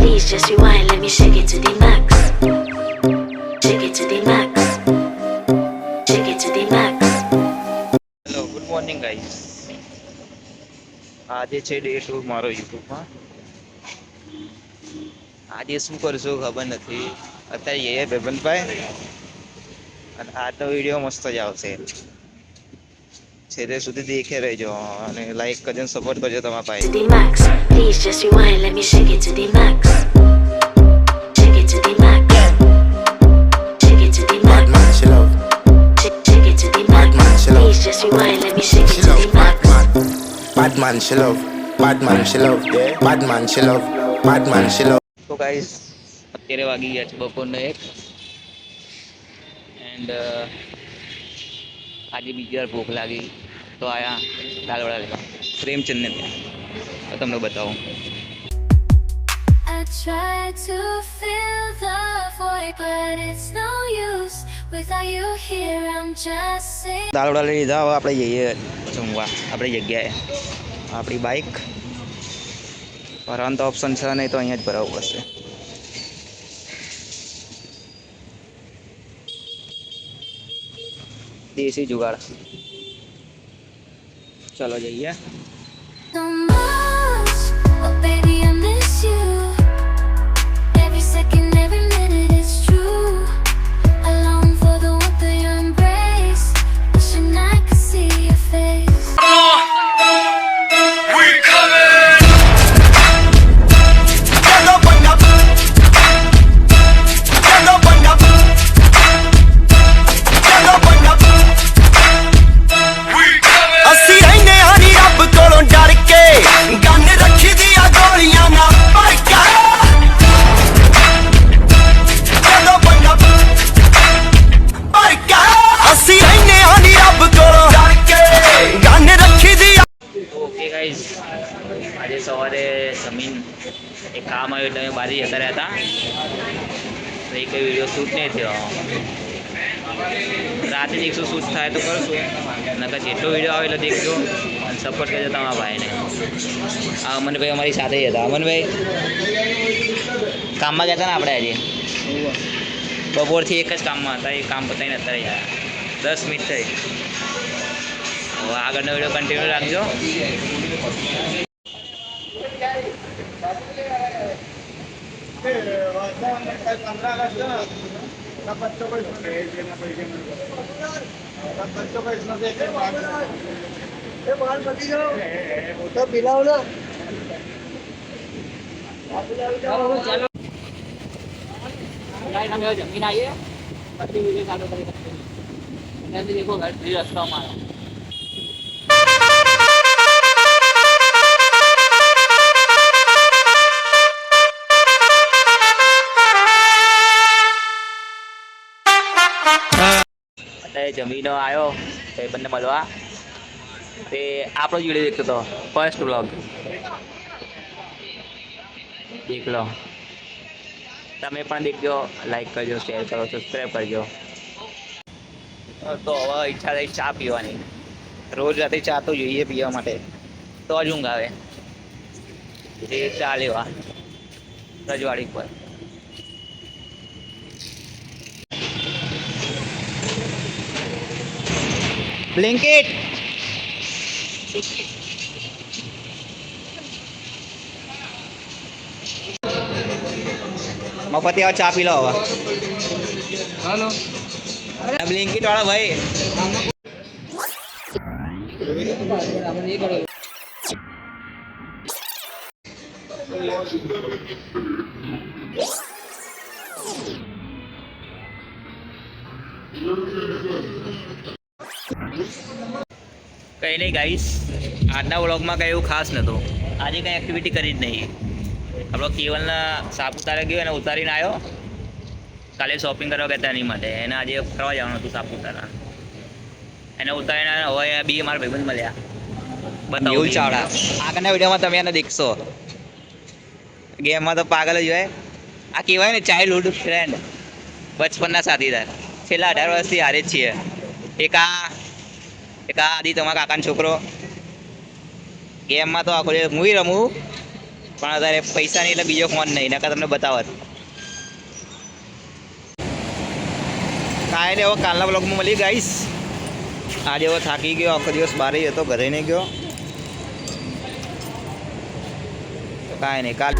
Please just rewind, let me shake it to the max. Shake it to the max. Shake it to the max. Hello good morning guys. આજે છે day 2 મારો યુટ્યુબમાં. આજે શું કરશું ખબર નથી. અત્યારે એ ભાઈબંધભાઈ અને આજનો વિડીયો મસ્ત જ આવશે. છેલ્લે સુધી દેખે રહેજો અને લાઈક કરજો, સપોર્ટ કરજો તમારા ભાઈ. To the max. Please just rewind, let me shake it to the max. Shake it to the max. Shake it to the max. Bad man, she love. Shake it to the max. Bad man, she love. Please just rewind, let me shake She it to love. the max. Bad man, she love. Bad man, she love. Bad man, she love. Bad man, she love. તો guys અત્યારે વાગી ગયા છે બપોરનો 1 and આજે બીજી વાર ભૂખ લાગી તો આયા દાલવડા લેવા પ્રેમચંદને ત્યાં. તો તમને બતાવું. I tried to fill the void, but it's no use. Without you here, I'm just sitting. Dalvada લઈ લીધા. હવે આપણે જઈએ જમવા આપણી જગ્યાએ. આપણી બાઇક ભરવાનું તો ઓપ્શન છે નહીં, તો અહીંયા જ ભરાવવું પડશે. દેશી જુગાડ. ચાલો જઈએ. So much, oh baby, I miss you. Every second, every minute is true. I long for the warmth of your embrace. Wishing I could see your face. ਅਸੀਂ ਰਹਿੰਦੇ ਹਾਂ ਨੀ ਰੱਬ ਕੋਲੋਂ ਡਰ ਕੇ, ਗੰਨ ਰੱਖੀ ਦੀਆਂ ਗੋਲੀਆਂ ਨਾਲ ਭਰ ਕੇ। ਜਦੋਂ ਬੰਦਾ ਭਰ ਕੇ, ਅਸੀਂ ਰਹਿੰਦੇ ਹਾਂ ਨੀ ਰੱਬ ਕੋਲੋਂ ਡਰ ਕੇ, ਗੰਨ ਰੱਖੀ ਦੀਆਂ। ઓકે ગાઈઝ, આજે સવારે જમીન એક કામ આવ્યું એટલે અમે બહાર જતા રહ્યા હતા. તો એક વિડીયો શૂટ નહીં થયો. રાતે દેખશું શૂટ થાય તો કરશું, નકર જેટલો વિડીયો આવે એટલો દેખજો અને સપોર્ટ કરજો તમારા ભાઈને. આ અમનભાઈ અમારી સાથે જ હતા. અમનભાઈ કામમાં ગયા હતા ને આપણે આજે બપોરથી એક જ કામમાં હતા. એ કામ પતાવીને અત્યારે આવ્યા. 10 મિનિટ થઈ. હવે આગળનો વિડીયો કન્ટિન્યુ રાખજો. જમીન આવીએ પછી વિડીયો ચાલુ કરી શકીએ. દેખો રસ્તામાં જમીનો આવ્યો ભાઈબંધને મળવા. તે આપણો જ વિડીયો દેખતો હતો, ફર્સ્ટ વ્લોગ. દેખ લો તમે પણ દેખજો, લાઈક કરજો, શેર કરો, સબસ્ક્રાઈબ કરજો. તો હવે ઈચ્છા થઈ ચા પીવાની. રોજ રાતે ચા તો જોઈએ પીવા માટે, તો જ ઊંઘ આવે. એ ચા લેવા રજવાડી પર. બ્લિંકિટ મફતી આવો ચા પી લો હવે. હાલો બ્લિંકિટ વાળા ભાઈ. કંઈ નહીં ગાઈસ, આજના વ્લોગમાં કંઈ એવું ખાસ નહોતું. આજે કંઈ એક્ટિવિટી કરી જ નહીં. આપણો કેવલના સાપુતારા ગયો અને ઉતારીને આવ્યો. કાલે શોપિંગ કરવા ગયા એની માટે, એને આજે ફરવા જવાનું હતું સાપુતારા. એને ઉતારીને હવે બી મારા ભાઈબંધ મળ્યા. બતાવું ચાવડા. આગળના વિડીયોમાં તમે એને દેખશો. ગેમમાં તો પાગલ જ હોય. આ કહેવાય ને ચાઇલ્ડહુડ ફ્રેન્ડ, બચપનના સાથીદાર. છેલ્લા 18 વર્ષથી હારે જ છીએ. એક આ આદિ તમારા કાકાનો છોકરો. ગેમમાં તો આખો મૂવી રમું પણ અત્યારે પૈસા નહીં એટલે બીજો ફોન નહીં, નકર તમને બતાવત. કાંઈ નહીં, હવે કાલના બ્લોગમાં મળી ગાઈશ. આજે હવે થાકી ગયો, આખો દિવસ બહાર હતો, ઘરે નહીં ગયો. તો કાંઈ નહીં, કાલ